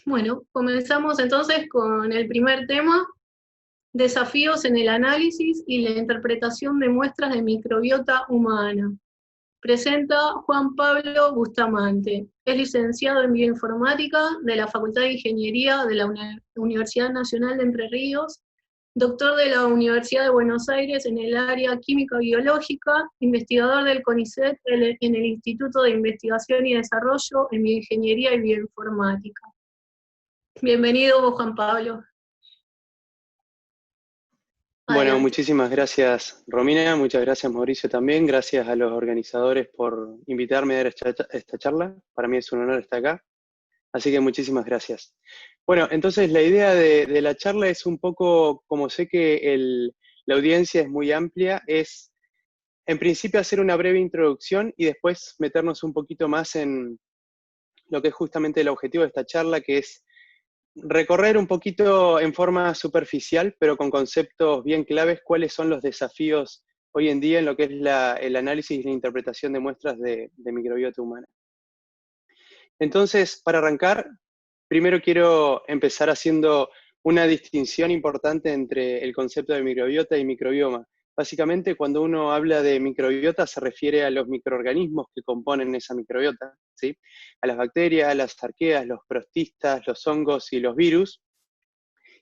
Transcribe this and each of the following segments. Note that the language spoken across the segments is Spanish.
Bueno, comenzamos entonces con el primer tema, desafíos en el análisis y la interpretación de muestras de microbiota humana. Presenta Juan Pablo Bustamante. Es licenciado en Bioinformática de la Facultad de Ingeniería de la Universidad Nacional de Entre Ríos, doctor de la Universidad de Buenos Aires en el área química biológica, investigador del CONICET en el Instituto de Investigación y Desarrollo en Bioingeniería y Bioinformática. Bienvenido, Juan Pablo. Bueno, Adelante. muchísimas gracias, Romina, muchas gracias, Mauricio, también. Gracias a los organizadores por invitarme a dar esta charla. Para mí es un honor estar acá, así que muchísimas gracias. Bueno, entonces la idea de la charla es un poco, como sé que la audiencia es muy amplia, es en principio hacer una breve introducción y después meternos un poquito más en lo que es justamente el objetivo de esta charla, que es recorrer un poquito en forma superficial, pero con conceptos bien claves, cuáles son los desafíos hoy en día en lo que es el análisis y la interpretación de muestras de microbiota humana. Entonces, para arrancar, primero quiero empezar haciendo una distinción importante entre el concepto de microbiota y microbioma. Básicamente, cuando uno habla de microbiota, se refiere a los microorganismos que componen esa microbiota, ¿sí? A las bacterias, las arqueas, los protistas, los hongos y los virus.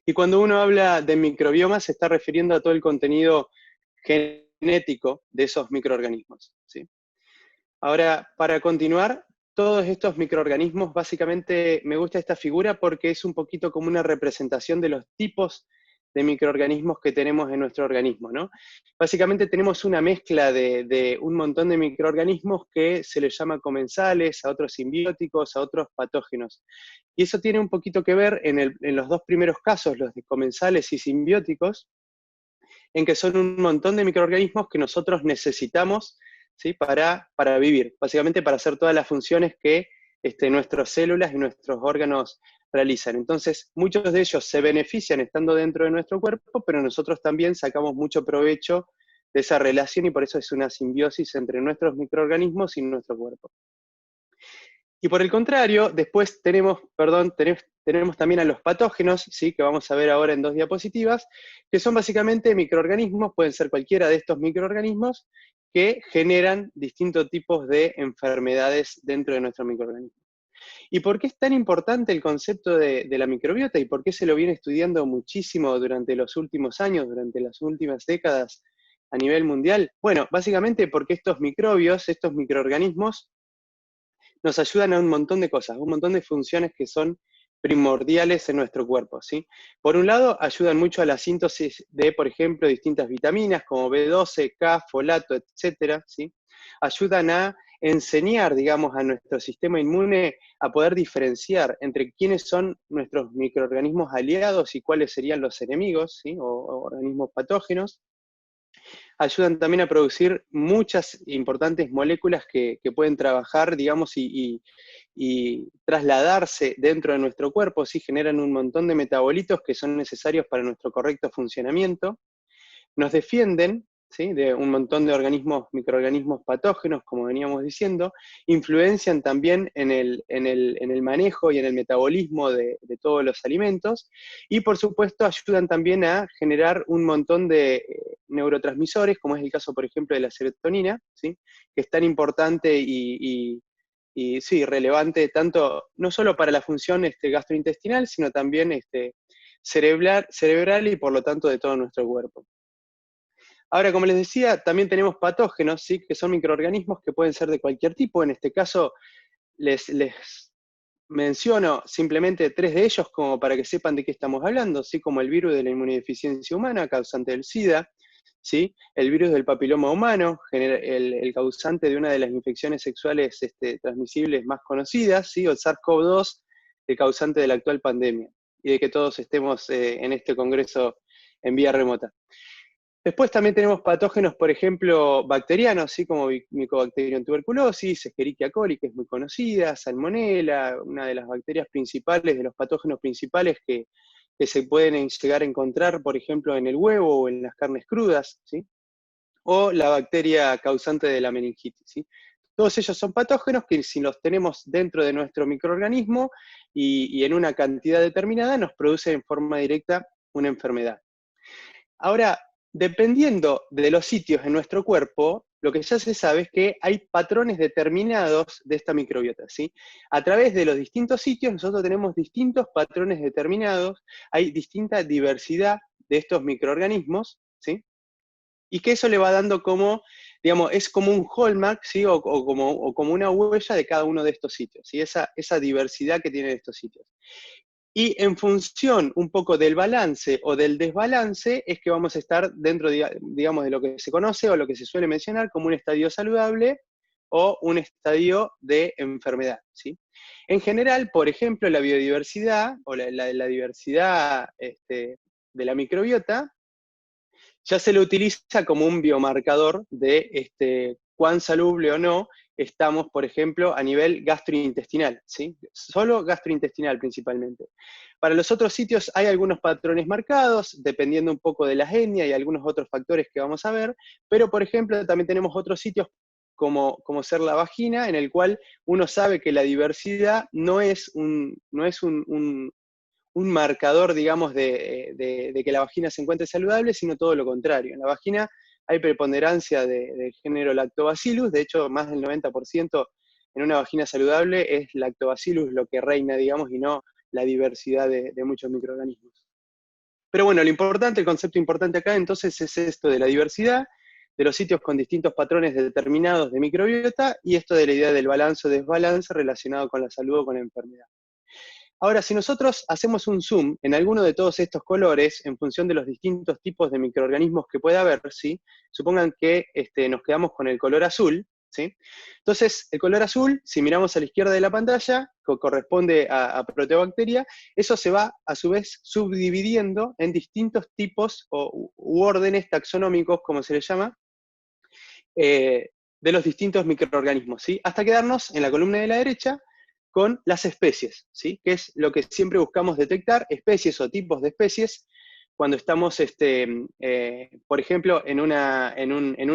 Y cuando uno habla de microbioma, se está refiriendo a todo el contenido genético de esos microorganismos, ¿sí? Ahora, para continuar, todos estos microorganismos, básicamente me gusta esta figura porque es un poquito como una representación de los tipos de microorganismos que tenemos en nuestro organismo, ¿no? Básicamente tenemos una mezcla de un montón de microorganismos que se les llama comensales, a otros simbióticos, a otros patógenos. Y eso tiene un poquito que ver en los dos primeros casos, los de comensales y simbióticos, en que son un montón de microorganismos que nosotros necesitamos, ¿sí? para vivir, básicamente para hacer todas las funciones que nuestras células y nuestros órganos realizan. Entonces, muchos de ellos se benefician estando dentro de nuestro cuerpo, pero nosotros también sacamos mucho provecho de esa relación y por eso es una simbiosis entre nuestros microorganismos y nuestro cuerpo. Y por el contrario, después tenemos también a los patógenos, ¿sí? Que vamos a ver ahora en 2 diapositivas, que son básicamente microorganismos, pueden ser cualquiera de estos microorganismos, que generan distintos tipos de enfermedades dentro de nuestro microorganismo. ¿Y por qué es tan importante el concepto de la microbiota y por qué se lo viene estudiando muchísimo durante los últimos años, durante las últimas décadas a nivel mundial? Bueno, básicamente porque estos microbios, estos microorganismos, nos ayudan a un montón de cosas, un montón de funciones que son primordiales en nuestro cuerpo, ¿sí? Por un lado, ayudan mucho a la síntesis de, por ejemplo, distintas vitaminas como B12, K, folato, etcétera, ¿sí? Ayudan a enseñar, digamos, a nuestro sistema inmune a poder diferenciar entre quiénes son nuestros microorganismos aliados y cuáles serían los enemigos, ¿sí? o organismos patógenos. Ayudan también a producir muchas importantes moléculas que pueden trabajar, digamos, y trasladarse dentro de nuestro cuerpo, ¿sí? Generan un montón de metabolitos que son necesarios para nuestro correcto funcionamiento. Nos defienden, ¿sí? De un montón de microorganismos patógenos, como veníamos diciendo, influencian también en el manejo y en el metabolismo de todos los alimentos, y por supuesto ayudan también a generar un montón de neurotransmisores, como es el caso, por ejemplo, de la serotonina, ¿sí? Que es tan importante y sí, relevante tanto, no solo para la función gastrointestinal, sino también cerebral y por lo tanto de todo nuestro cuerpo. Ahora, como les decía, también tenemos patógenos, ¿sí? Que son microorganismos que pueden ser de cualquier tipo. En este caso, les menciono simplemente 3 de ellos como para que sepan de qué estamos hablando, ¿sí? Como el virus de la inmunodeficiencia humana, causante del SIDA, ¿sí? El virus del papiloma humano, el causante de una de las infecciones sexuales transmisibles más conocidas, ¿sí? O el SARS-CoV-2, el causante de la actual pandemia, y de que todos estemos en este congreso en vía remota. Después también tenemos patógenos, por ejemplo, bacterianos, ¿sí? Como Mycobacterium tuberculosis, Escherichia coli, que es muy conocida, Salmonella, una de las bacterias principales, de los patógenos principales que se pueden llegar a encontrar, por ejemplo, en el huevo o en las carnes crudas, ¿sí? O la bacteria causante de la meningitis, ¿sí? Todos ellos son patógenos que si los tenemos dentro de nuestro microorganismo y en una cantidad determinada, nos produce en forma directa una enfermedad. Ahora, dependiendo de los sitios en nuestro cuerpo, lo que ya se sabe es que hay patrones determinados de esta microbiota, ¿sí? A través de los distintos sitios nosotros tenemos distintos patrones determinados, hay distinta diversidad de estos microorganismos, ¿sí? Y que eso le va dando como, digamos, es como un hallmark, ¿sí? O como una huella de cada uno de estos sitios, ¿sí? Esa diversidad que tienen estos sitios. Y en función un poco del balance o del desbalance es que vamos a estar dentro, digamos, de lo que se conoce o lo que se suele mencionar como un estadio saludable o un estadio de enfermedad, ¿sí? En general, por ejemplo, la biodiversidad o la diversidad de la microbiota ya se lo utiliza como un biomarcador de cuán salubre o no estamos, por ejemplo, a nivel gastrointestinal, ¿sí? Solo gastrointestinal principalmente. Para los otros sitios hay algunos patrones marcados, dependiendo un poco de la etnia y algunos otros factores que vamos a ver, pero por ejemplo también tenemos otros sitios como ser la vagina, en el cual uno sabe que la diversidad no es un marcador, digamos, de que la vagina se encuentre saludable, sino todo lo contrario. En la vagina hay preponderancia del género Lactobacillus, de hecho más del 90% en una vagina saludable es Lactobacillus lo que reina, digamos, y no la diversidad de muchos microorganismos. Pero bueno, lo importante, el concepto importante acá entonces es esto de la diversidad, de los sitios con distintos patrones determinados de microbiota, y esto de la idea del balance o desbalance relacionado con la salud o con la enfermedad. Ahora, si nosotros hacemos un zoom en alguno de todos estos colores, en función de los distintos tipos de microorganismos que pueda haber, ¿sí? Supongan que nos quedamos con el color azul, ¿sí? Entonces, el color azul, si miramos a la izquierda de la pantalla, que corresponde a proteobacteria, eso se va, a su vez, subdividiendo en distintos tipos u órdenes taxonómicos, como se les llama, de los distintos microorganismos, ¿sí? Hasta quedarnos en la columna de la derecha, con las especies, ¿sí? Que es lo que siempre buscamos detectar, especies o tipos de especies, cuando estamos, por ejemplo, en un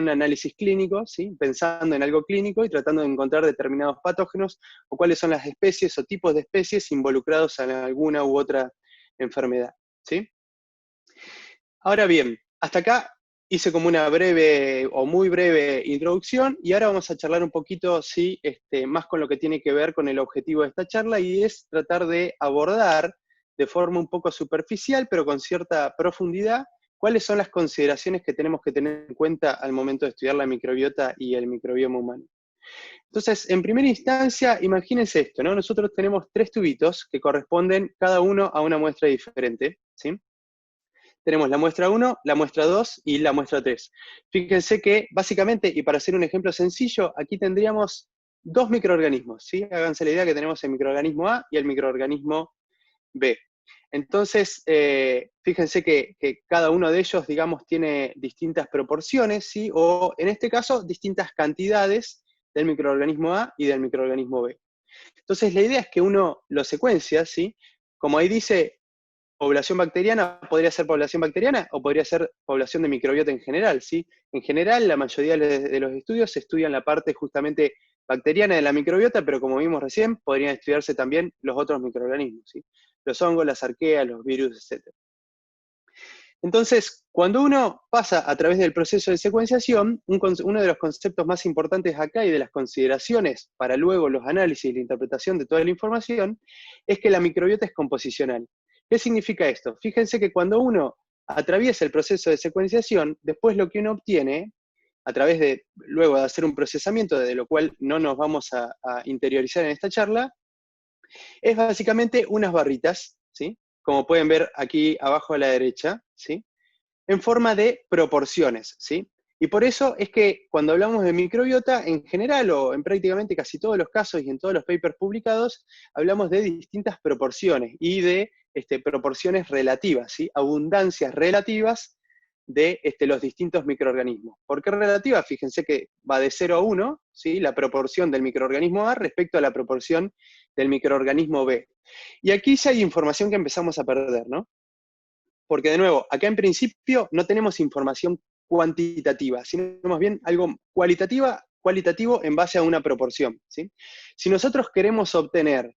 análisis clínico, ¿sí? Pensando en algo clínico y tratando de encontrar determinados patógenos, o cuáles son las especies o tipos de especies involucrados en alguna u otra enfermedad, ¿sí? Ahora bien, hasta acá hice como una breve o muy breve introducción, y ahora vamos a charlar un poquito, sí, más con lo que tiene que ver con el objetivo de esta charla, y es tratar de abordar de forma un poco superficial, pero con cierta profundidad, cuáles son las consideraciones que tenemos que tener en cuenta al momento de estudiar la microbiota y el microbioma humano. Entonces, en primera instancia, imagínense esto, ¿no? Nosotros tenemos 3 tubitos que corresponden cada uno a una muestra diferente, ¿sí? Tenemos la muestra 1, la muestra 2 y la muestra 3. Fíjense que, básicamente, y para hacer un ejemplo sencillo, aquí tendríamos 2 microorganismos, ¿sí? Háganse la idea que tenemos el microorganismo A y el microorganismo B. Entonces, fíjense que cada uno de ellos, digamos, tiene distintas proporciones, ¿sí? O, en este caso, distintas cantidades del microorganismo A y del microorganismo B. Entonces, la idea es que uno lo secuencia, ¿sí? Como ahí dice, población bacteriana, podría ser población bacteriana o podría ser población de microbiota en general, ¿sí? En general, la mayoría de los estudios estudian la parte justamente bacteriana de la microbiota, pero como vimos recién, podrían estudiarse también los otros microorganismos, ¿sí? Los hongos, las arqueas, los virus, etc. Entonces, cuando uno pasa a través del proceso de secuenciación, uno de los conceptos más importantes acá y de las consideraciones para luego los análisis y la interpretación de toda la información, es que la microbiota es composicional. ¿Qué significa esto? Fíjense que cuando uno atraviesa el proceso de secuenciación, después lo que uno obtiene, a través de, luego de hacer un procesamiento, de lo cual no nos vamos a interiorizar en esta charla, es básicamente unas barritas, ¿sí? Como pueden ver aquí abajo a la derecha, ¿sí? En forma de proporciones, ¿sí? Y por eso es que cuando hablamos de microbiota, en general, o en prácticamente casi todos los casos y en todos los papers publicados, hablamos de distintas proporciones y de proporciones relativas, ¿sí? Abundancias relativas de los distintos microorganismos. ¿Por qué relativa? Fíjense que va de 0 a 1, ¿sí? La proporción del microorganismo A respecto a la proporción del microorganismo B. Y aquí ya hay información que empezamos a perder, ¿no? Porque de nuevo, acá en principio no tenemos información cuantitativa, sino más bien algo cualitativa cualitativo en base a una proporción, ¿sí? Si nosotros queremos obtener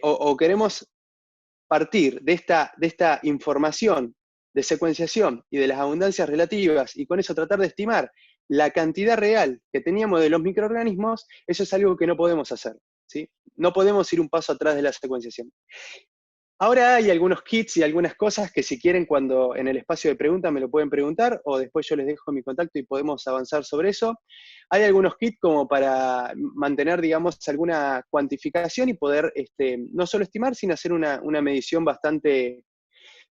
o queremos partir de esta información de secuenciación y de las abundancias relativas y con eso tratar de estimar la cantidad real que teníamos de los microorganismos, eso es algo que no podemos hacer, ¿sí? No podemos ir un paso atrás de la secuenciación. Ahora hay algunos kits y algunas cosas que si quieren cuando en el espacio de preguntas me lo pueden preguntar o después yo les dejo mi contacto y podemos avanzar sobre eso. Hay algunos kits como para mantener, digamos, alguna cuantificación y poder no solo estimar, sino hacer una medición bastante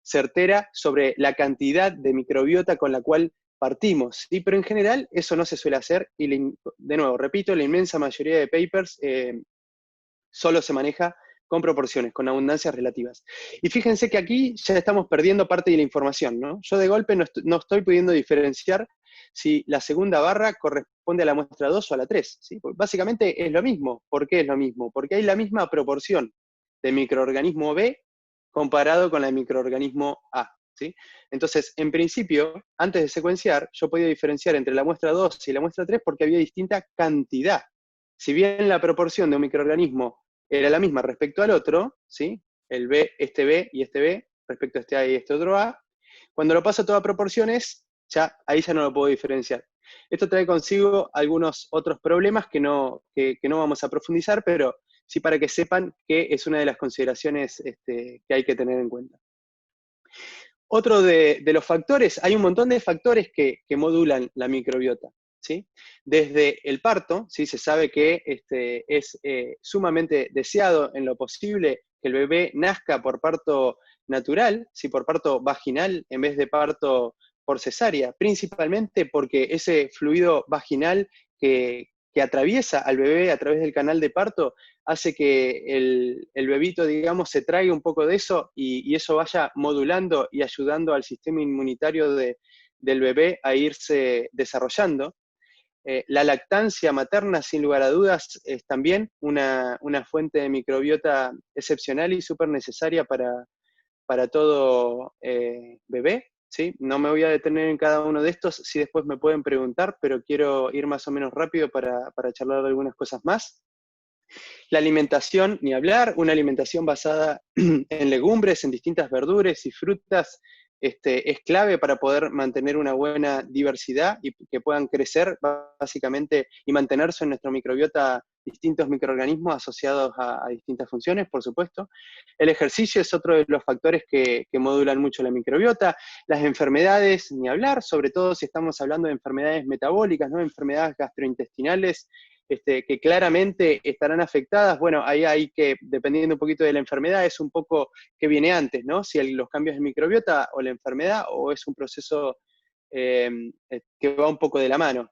certera sobre la cantidad de microbiota con la cual partimos, ¿sí? Pero en general eso no se suele hacer y de nuevo, repito, la inmensa mayoría de papers solo se maneja con proporciones, con abundancias relativas. Y fíjense que aquí ya estamos perdiendo parte de la información, ¿no? Yo de golpe no estoy pudiendo diferenciar si la segunda barra corresponde a la muestra 2 o a la 3, ¿sí? Porque básicamente es lo mismo. ¿Por qué es lo mismo? Porque hay la misma proporción de microorganismo B comparado con la de microorganismo A, ¿sí? Entonces, en principio, antes de secuenciar, yo podía diferenciar entre la muestra 2 y la muestra 3 porque había distinta cantidad. Si bien la proporción de un microorganismo era la misma respecto al otro, ¿sí? El B y este B, respecto a este A y este otro A, cuando lo paso todo a proporciones, ahí ya no lo puedo diferenciar. Esto trae consigo algunos otros problemas que no vamos a profundizar, pero sí para que sepan que es una de las consideraciones que hay que tener en cuenta. Otro de los factores, hay un montón de factores que modulan la microbiota, ¿sí? Desde el parto, ¿sí? Se sabe que es sumamente deseado en lo posible que el bebé nazca por parto natural, ¿sí? Por parto vaginal en vez de parto por cesárea, principalmente porque ese fluido vaginal que atraviesa al bebé a través del canal de parto hace que el bebito, digamos, se traiga un poco de eso y eso vaya modulando y ayudando al sistema inmunitario del bebé a irse desarrollando. La lactancia materna, sin lugar a dudas, es también una fuente de microbiota excepcional y súper necesaria para todo bebé, ¿sí? No me voy a detener en cada uno de estos, si después me pueden preguntar, pero quiero ir más o menos rápido para charlar de algunas cosas más. La alimentación, ni hablar, una alimentación basada en legumbres, en distintas verduras y frutas, es clave para poder mantener una buena diversidad y que puedan crecer básicamente y mantenerse en nuestro microbiota distintos microorganismos asociados a distintas funciones, por supuesto. El ejercicio es otro de los factores que modulan mucho la microbiota. Las enfermedades, ni hablar, sobre todo si estamos hablando de enfermedades metabólicas, ¿no? Enfermedades gastrointestinales, que claramente estarán afectadas. Bueno, ahí hay que, dependiendo un poquito de la enfermedad, es un poco que viene antes, ¿no? Si los cambios de microbiota o la enfermedad, o es un proceso que va un poco de la mano.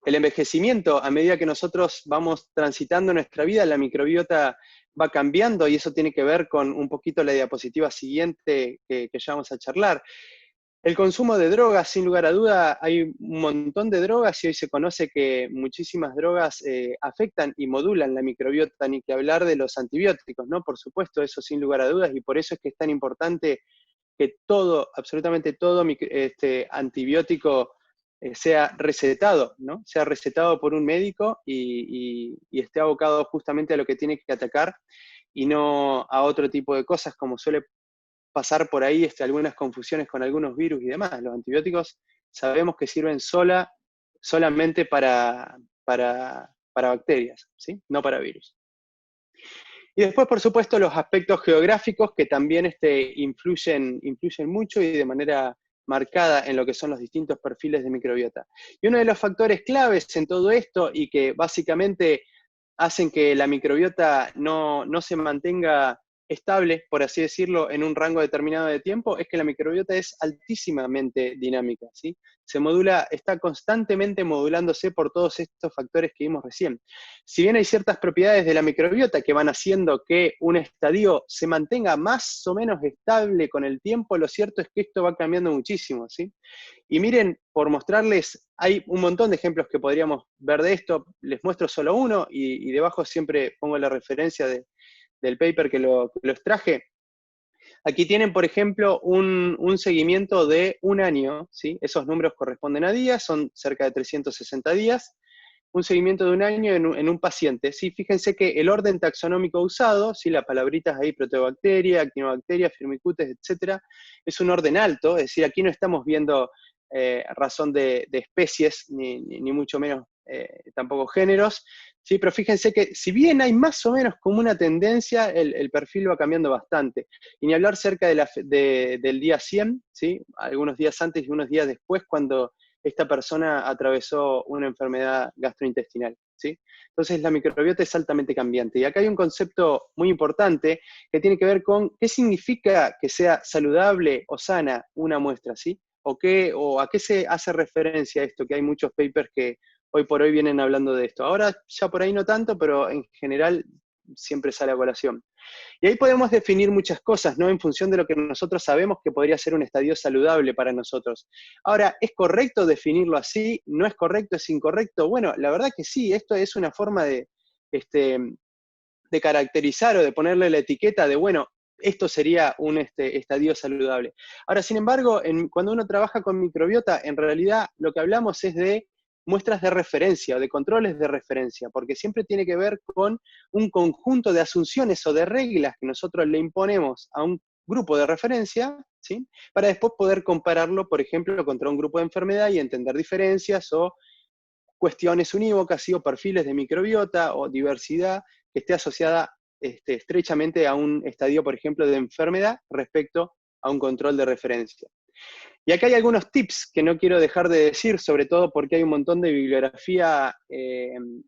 El envejecimiento, a medida que nosotros vamos transitando nuestra vida, la microbiota va cambiando y eso tiene que ver con un poquito la diapositiva siguiente que ya vamos a charlar. El consumo de drogas, sin lugar a duda, hay un montón de drogas y hoy se conoce que muchísimas drogas afectan y modulan la microbiota, ni que hablar de los antibióticos, ¿no? Por supuesto, eso sin lugar a dudas, y por eso es que es tan importante que todo, absolutamente todo antibiótico sea recetado, ¿no? Sea recetado por un médico y esté abocado justamente a lo que tiene que atacar y no a otro tipo de cosas como suele pasar por ahí algunas confusiones con algunos virus y demás. Los antibióticos sabemos que sirven solamente para bacterias, ¿sí? No para virus. Y después, por supuesto, los aspectos geográficos que también influyen mucho y de manera marcada en lo que son los distintos perfiles de microbiota. Y uno de los factores claves en todo esto y que básicamente hacen que la microbiota no se mantenga estable, por así decirlo, en un rango determinado de tiempo, es que la microbiota es altísimamente dinámica, ¿sí? Está constantemente modulándose por todos estos factores que vimos recién. Si bien hay ciertas propiedades de la microbiota que van haciendo que un estadio se mantenga más o menos estable con el tiempo, lo cierto es que esto va cambiando muchísimo, ¿sí? Y miren, por mostrarles, hay un montón de ejemplos que podríamos ver de esto, les muestro solo uno y debajo siempre pongo la referencia del paper que lo extraje. Aquí tienen, por ejemplo, un seguimiento de un año, ¿sí? Esos números corresponden a días, son cerca de 360 días, un seguimiento de un año en un paciente. ¿Sí? Fíjense que el orden taxonómico usado, ¿sí? Las palabritas ahí, proteobacteria, actinobacteria, firmicutes, etcétera, es un orden alto, es decir, aquí no estamos viendo razón de especies, ni mucho menos tampoco géneros, ¿sí? Pero fíjense que si bien hay más o menos como una tendencia, el perfil va cambiando bastante. Y ni hablar cerca del día 100, ¿sí? Algunos días antes y unos días después, cuando esta persona atravesó una enfermedad gastrointestinal, ¿sí? Entonces la microbiota es altamente cambiante. Y acá hay un concepto muy importante que tiene que ver con qué significa que sea saludable o sana una muestra, ¿sí? O a qué se hace referencia a esto, que hay muchos papers que hoy por hoy vienen hablando de esto. Ahora ya por ahí no tanto, pero en general siempre sale a colación. Y ahí podemos definir muchas cosas, ¿no? En función de lo que nosotros sabemos que podría ser un estadio saludable para nosotros. Ahora, ¿es correcto definirlo así? ¿No es correcto? ¿Es incorrecto? Bueno, la verdad que sí, esto es una forma de caracterizar o de ponerle la etiqueta de, bueno, esto sería un estadio saludable. Ahora, sin embargo, cuando uno trabaja con microbiota, en realidad lo que hablamos es de muestras de referencia o de controles de referencia, porque siempre tiene que ver con un conjunto de asunciones o de reglas que nosotros le imponemos a un grupo de referencia, ¿sí? Para después poder compararlo, por ejemplo, contra un grupo de enfermedad y entender diferencias o cuestiones unívocas, ¿sí? O perfiles de microbiota o diversidad que esté asociada estrechamente a un estadio, por ejemplo, de enfermedad respecto a un control de referencia. Y acá hay algunos tips que no quiero dejar de decir, sobre todo porque hay un montón de bibliografía en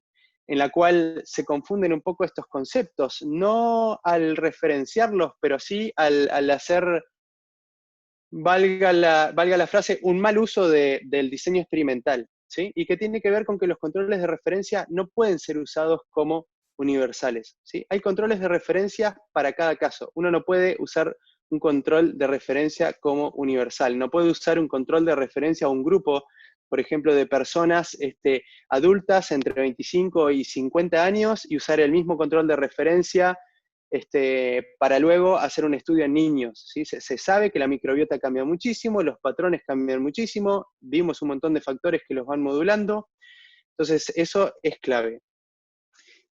la cual se confunden un poco estos conceptos, no al referenciarlos, pero sí al hacer, valga la frase, un mal uso del diseño experimental, ¿sí? Y que tiene que ver con que los controles de referencia no pueden ser usados como universales, ¿sí? Hay controles de referencia para cada caso. Uno no puede usar un control de referencia como universal. No puede usar un control de referencia a un grupo, por ejemplo, de personas adultas entre 25 y 50 años y usar el mismo control de referencia para luego hacer un estudio en niños, ¿sí? Se sabe que la microbiota cambia muchísimo, los patrones cambian muchísimo, vimos un montón de factores que los van modulando, entonces eso es clave.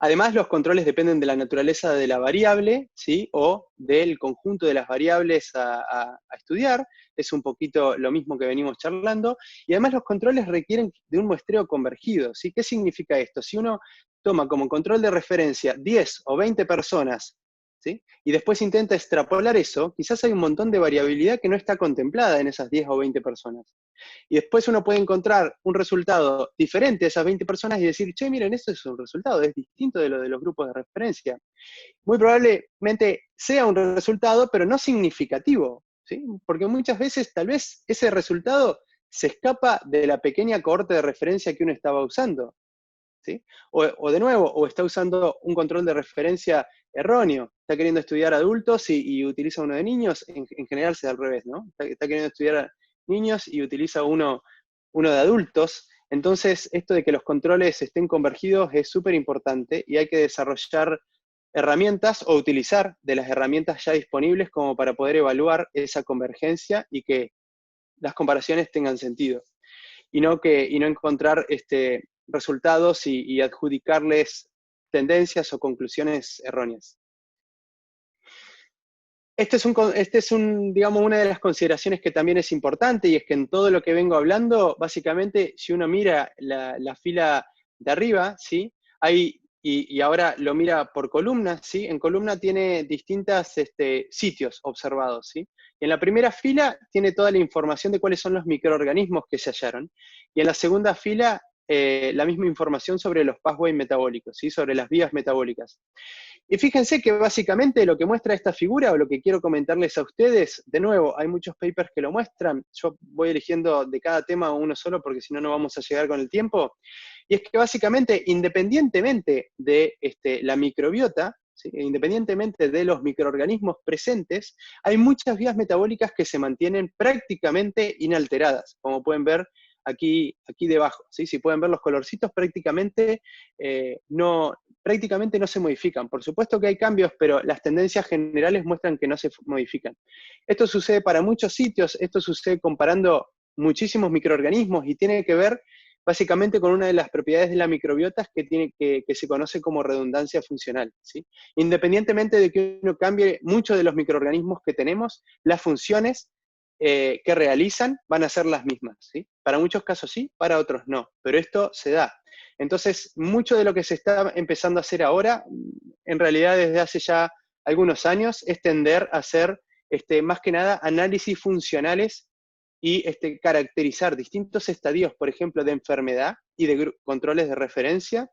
Además, los controles dependen de la naturaleza de la variable, ¿sí? O del conjunto de las variables a estudiar, es un poquito lo mismo que venimos charlando, y además los controles requieren de un muestreo convergido, ¿sí? ¿Qué significa esto? Si uno toma como control de referencia 10 o 20 personas, ¿sí? Y después intenta extrapolar eso, quizás hay un montón de variabilidad que no está contemplada en esas 10 o 20 personas. Y después uno puede encontrar un resultado diferente a esas 20 personas y decir, che, miren, esto es un resultado, es distinto de lo de los grupos de referencia. Muy probablemente sea un resultado, pero no significativo, ¿sí? Porque muchas veces tal vez ese resultado se escapa de la pequeña cohorte de referencia que uno estaba usando, ¿sí? O de nuevo, o está usando un control de referencia erróneo, está queriendo estudiar adultos y utiliza uno de niños, en general se da al revés, ¿no? Está queriendo estudiar niños y utiliza uno de adultos. Entonces, esto de que los controles estén convergidos es súper importante y hay que desarrollar herramientas o utilizar de las herramientas ya disponibles como para poder evaluar esa convergencia y que las comparaciones tengan sentido. Y no encontrar resultados y adjudicarles tendencias o conclusiones erróneas. Digamos, una de las consideraciones que también es importante, y es que en todo lo que vengo hablando, básicamente, si uno mira la fila de arriba, ¿sí? Y ahora lo mira por columnas, ¿sí? En columna tiene distintos sitios observados, ¿sí? Y en la primera fila tiene toda la información de cuáles son los microorganismos que se hallaron. Y en la segunda fila, la misma información sobre los pathways metabólicos, ¿sí? Sobre las vías metabólicas. Y fíjense que básicamente lo que muestra esta figura, o lo que quiero comentarles a ustedes, de nuevo, hay muchos papers que lo muestran, yo voy eligiendo de cada tema uno solo porque si no, no vamos a llegar con el tiempo, y es que básicamente, independientemente de la microbiota, ¿sí? Independientemente de los microorganismos presentes, hay muchas vías metabólicas que se mantienen prácticamente inalteradas, como pueden ver aquí debajo, ¿sí? Si pueden ver los colorcitos, prácticamente no se modifican. Por supuesto que hay cambios, pero las tendencias generales muestran que no se modifican. Esto sucede para muchos sitios, esto sucede comparando muchísimos microorganismos y tiene que ver básicamente con una de las propiedades de la microbiota que se conoce como redundancia funcional, ¿sí? Independientemente de que uno cambie muchos de los microorganismos que tenemos, las funciones que realizan van a ser las mismas, ¿sí? Para muchos casos sí, para otros no, pero esto se da. Entonces, mucho de lo que se está empezando a hacer ahora, en realidad desde hace ya algunos años, es tender a hacer, más que nada, análisis funcionales y caracterizar distintos estadios, por ejemplo, de enfermedad y de controles de referencia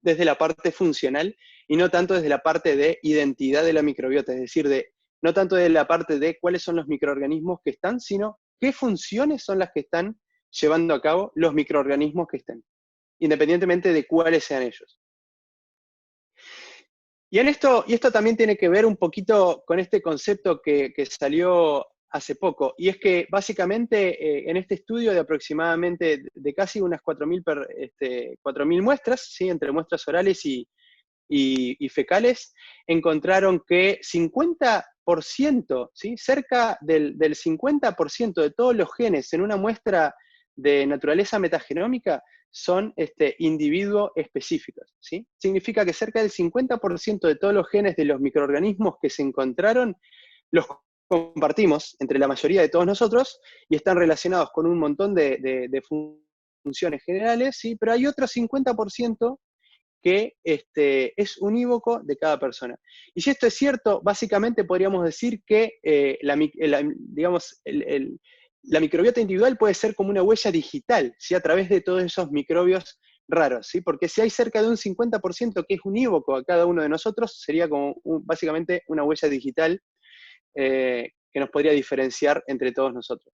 desde la parte funcional y no tanto desde la parte de identidad de la microbiota, es decir, no tanto de la parte de cuáles son los microorganismos que están, sino qué funciones son las que están llevando a cabo los microorganismos que estén, independientemente de cuáles sean ellos. Y esto también tiene que ver un poquito con este concepto que salió hace poco, y es que básicamente en este estudio de aproximadamente de casi unas 4.000 muestras, ¿sí? Entre muestras orales y fecales, encontraron que 50%, ¿sí? Cerca del 50% de todos los genes en una muestra de naturaleza metagenómica son individuos específicos, ¿sí? Significa que cerca del 50% de todos los genes de los microorganismos que se encontraron los compartimos entre la mayoría de todos nosotros y están relacionados con un montón de funciones generales, ¿sí? Pero hay otro 50% que es unívoco de cada persona. Y si esto es cierto, básicamente podríamos decir que la microbiota individual puede ser como una huella digital, ¿sí? A través de todos esos microbios raros, ¿sí? Porque si hay cerca de un 50% que es unívoco a cada uno de nosotros, sería como básicamente una huella digital que nos podría diferenciar entre todos nosotros.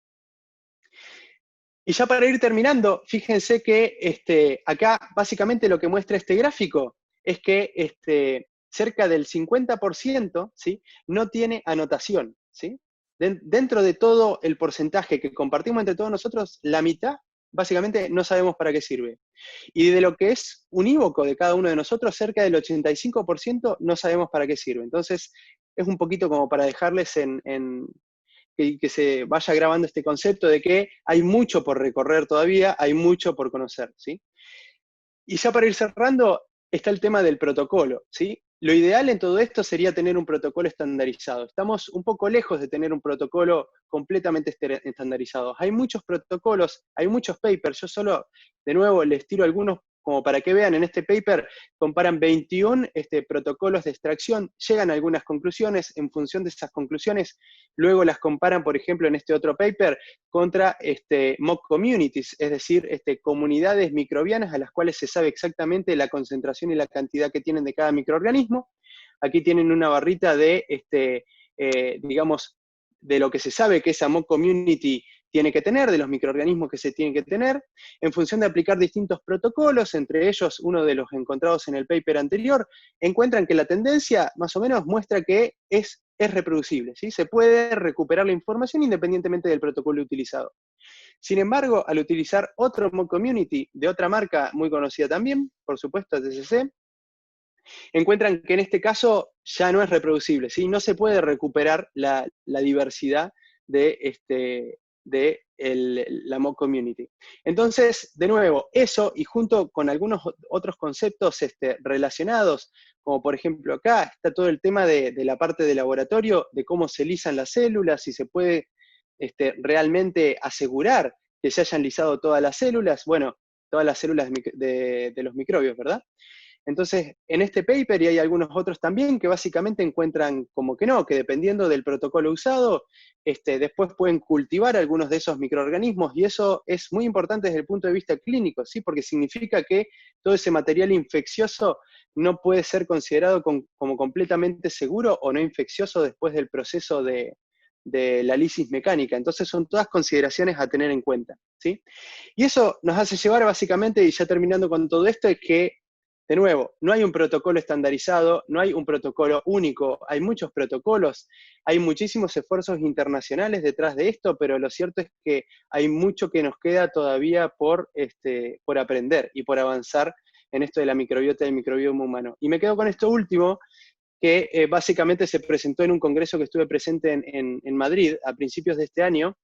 Y ya para ir terminando, fíjense que acá básicamente lo que muestra este gráfico es que cerca del 50%, ¿sí? No tiene anotación, ¿sí? Dentro de todo el porcentaje que compartimos entre todos nosotros, la mitad básicamente no sabemos para qué sirve. Y de lo que es unívoco de cada uno de nosotros, cerca del 85% no sabemos para qué sirve. Entonces, es un poquito como para dejarles que se vaya grabando este concepto de que hay mucho por recorrer todavía, hay mucho por conocer, ¿sí? Y ya para ir cerrando, está el tema del protocolo, ¿sí? Lo ideal en todo esto sería tener un protocolo estandarizado. Estamos un poco lejos de tener un protocolo completamente estandarizado. Hay muchos protocolos, hay muchos papers. Yo solo, de nuevo, les tiro algunos como para que vean. En este paper comparan 21 protocolos de extracción, llegan a algunas conclusiones. En función de esas conclusiones, luego las comparan, por ejemplo, en este otro paper, contra mock communities, es decir, comunidades microbianas a las cuales se sabe exactamente la concentración y la cantidad que tienen de cada microorganismo. Aquí tienen una barrita de, digamos, de lo que se sabe que esa mock community tiene que tener, de los microorganismos que se tienen que tener, en función de aplicar distintos protocolos, entre ellos uno de los encontrados en el paper anterior, encuentran que la tendencia más o menos muestra que es reproducible, ¿sí? Se puede recuperar la información independientemente del protocolo utilizado. Sin embargo, al utilizar otro mock community de otra marca muy conocida también, por supuesto, TCC, encuentran que en este caso ya no es reproducible, ¿sí? No se puede recuperar la diversidad de la mock community. Entonces, de nuevo, eso y junto con algunos otros conceptos relacionados, como por ejemplo acá está todo el tema de la parte de laboratorio, de cómo se lisan las células, si se puede realmente asegurar que se hayan lisado todas las células, bueno, todas las células de los microbios, ¿verdad? Entonces, en este paper, y hay algunos otros también, que básicamente encuentran como que no, que dependiendo del protocolo usado, después pueden cultivar algunos de esos microorganismos, y eso es muy importante desde el punto de vista clínico, ¿sí? Porque significa que todo ese material infeccioso no puede ser considerado como completamente seguro o no infeccioso después del proceso de la lisis mecánica. Entonces son todas consideraciones a tener en cuenta, ¿sí? Y eso nos hace llevar básicamente, y ya terminando con todo esto, es que de nuevo, no hay un protocolo estandarizado, no hay un protocolo único, hay muchos protocolos, hay muchísimos esfuerzos internacionales detrás de esto, pero lo cierto es que hay mucho que nos queda todavía por aprender y por avanzar en esto de la microbiota y el microbioma humano. Y me quedo con esto último, que básicamente se presentó en un congreso que estuve presente en Madrid a principios de este año,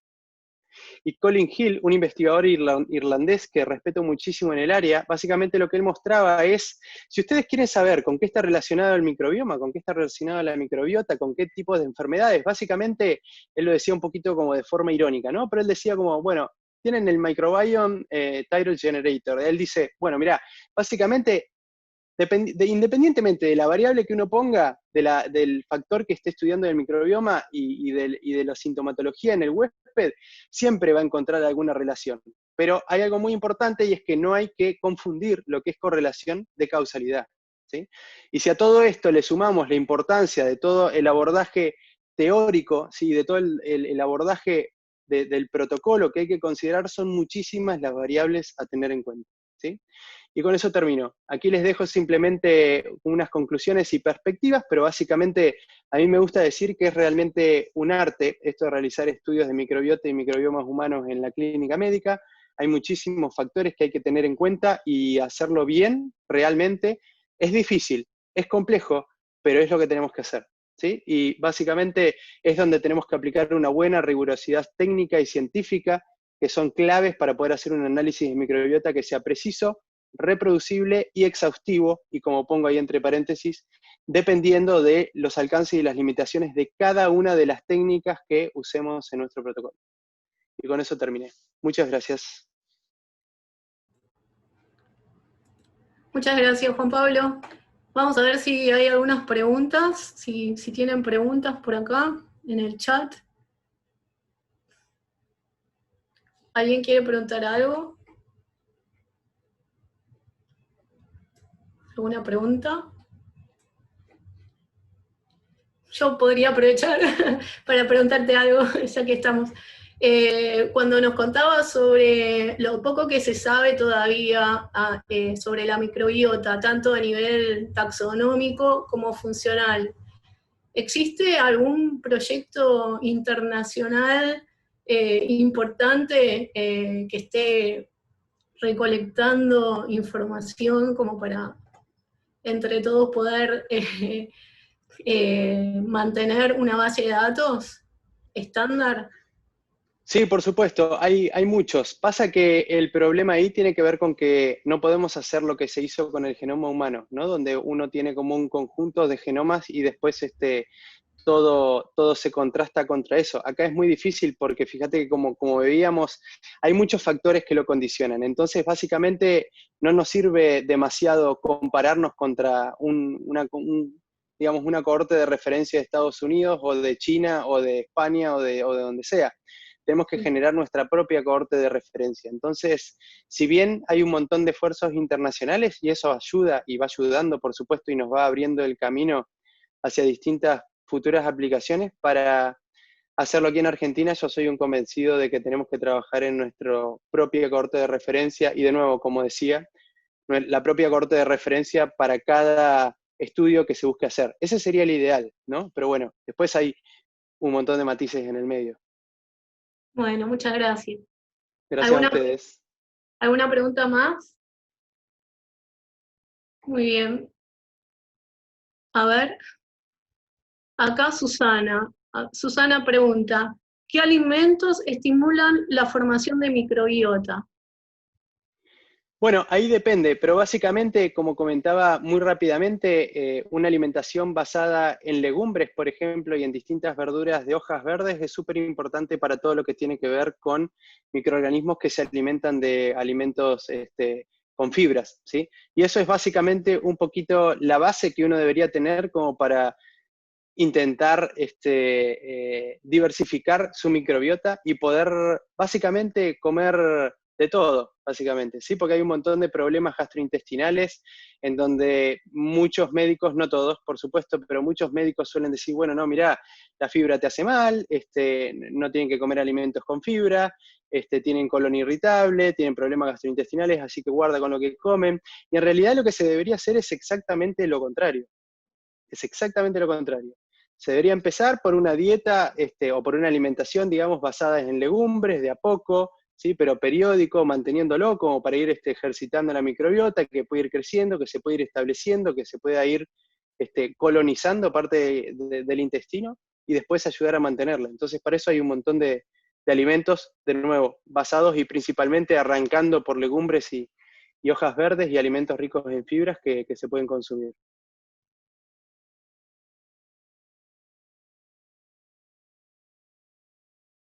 Y Colin Hill, un investigador irlandés que respeto muchísimo en el área, básicamente lo que él mostraba es, si ustedes quieren saber con qué está relacionado el microbioma, con qué está relacionada la microbiota, con qué tipo de enfermedades, básicamente, él lo decía un poquito como de forma irónica, ¿no? Pero él decía como, bueno, tienen el microbiome titer generator. Él dice, bueno, mira, básicamente independientemente de la variable que uno ponga, del factor que esté estudiando el microbioma y de la sintomatología en el huésped, siempre va a encontrar alguna relación. Pero hay algo muy importante y es que no hay que confundir lo que es correlación de causalidad, ¿sí? Y si a todo esto le sumamos la importancia de todo el abordaje teórico, ¿sí? De todo el abordaje del protocolo que hay que considerar, son muchísimas las variables a tener en cuenta, ¿sí? Y con eso termino. Aquí les dejo simplemente unas conclusiones y perspectivas, pero básicamente a mí me gusta decir que es realmente un arte esto de realizar estudios de microbiota y microbiomas humanos en la clínica médica. Hay muchísimos factores que hay que tener en cuenta y hacerlo bien, realmente, es difícil, es complejo, pero es lo que tenemos que hacer, ¿sí? Y básicamente es donde tenemos que aplicar una buena rigurosidad técnica y científica, que son claves para poder hacer un análisis de microbiota que sea preciso, reproducible y exhaustivo, y como pongo ahí entre paréntesis, dependiendo de los alcances y las limitaciones de cada una de las técnicas que usemos en nuestro protocolo. Y con eso terminé. Muchas gracias. Muchas gracias, Juan Pablo. Vamos a ver si hay algunas preguntas, si tienen preguntas por acá en el chat. ¿Alguien quiere preguntar algo? ¿Alguna pregunta? Yo podría aprovechar para preguntarte algo, ya que estamos. Cuando nos contabas sobre lo poco que se sabe todavía sobre la microbiota, tanto a nivel taxonómico como funcional, ¿existe algún proyecto internacional importante que esté recolectando información como para entre todos poder mantener una base de datos estándar? Sí, por supuesto, hay muchos. Pasa que el problema ahí tiene que ver con que no podemos hacer lo que se hizo con el genoma humano, ¿no? Donde uno tiene como un conjunto de genomas y después todo se contrasta contra eso. Acá es muy difícil porque fíjate que como veíamos, hay muchos factores que lo condicionan. Entonces, básicamente, no nos sirve demasiado compararnos contra digamos, una cohorte de referencia de Estados Unidos o de China o de España o de donde sea. Tenemos que generar nuestra propia cohorte de referencia. Entonces, si bien hay un montón de esfuerzos internacionales y eso ayuda y va ayudando, por supuesto, y nos va abriendo el camino hacia distintas futuras aplicaciones, para hacerlo aquí en Argentina, yo soy un convencido de que tenemos que trabajar en nuestro propio corte de referencia y de nuevo, como decía, la propia corte de referencia para cada estudio que se busque hacer. Ese sería el ideal, ¿no? Pero bueno, después hay un montón de matices en el medio. Bueno, muchas gracias. Gracias a ustedes. ¿Alguna pregunta más? Muy bien. A ver, acá Susana. Susana pregunta, ¿qué alimentos estimulan la formación de microbiota? Bueno, ahí depende, pero básicamente, como comentaba muy rápidamente, una alimentación basada en legumbres, por ejemplo, y en distintas verduras de hojas verdes es súper importante para todo lo que tiene que ver con microorganismos que se alimentan de alimentos con fibras, ¿sí? Y eso es básicamente un poquito la base que uno debería tener como para intentar diversificar su microbiota y poder básicamente comer de todo, básicamente, ¿sí? Porque hay un montón de problemas gastrointestinales en donde muchos médicos, no todos, por supuesto, pero muchos médicos suelen decir, bueno, no, mirá, la fibra te hace mal, no tienen que comer alimentos con fibra, tienen colon irritable, tienen problemas gastrointestinales, así que guarda con lo que comen. Y en realidad lo que se debería hacer es exactamente lo contrario. Es exactamente lo contrario. Se debería empezar por una dieta o por una alimentación, digamos, basada en legumbres, de a poco, ¿sí? Pero periódico, manteniéndolo como para ir ejercitando la microbiota, que puede ir creciendo, que se puede ir estableciendo, que se pueda ir colonizando parte del intestino y después ayudar a mantenerla. Entonces, para eso hay un montón de de alimentos, de nuevo, basados y principalmente arrancando por legumbres y hojas verdes y alimentos ricos en fibras que se pueden consumir.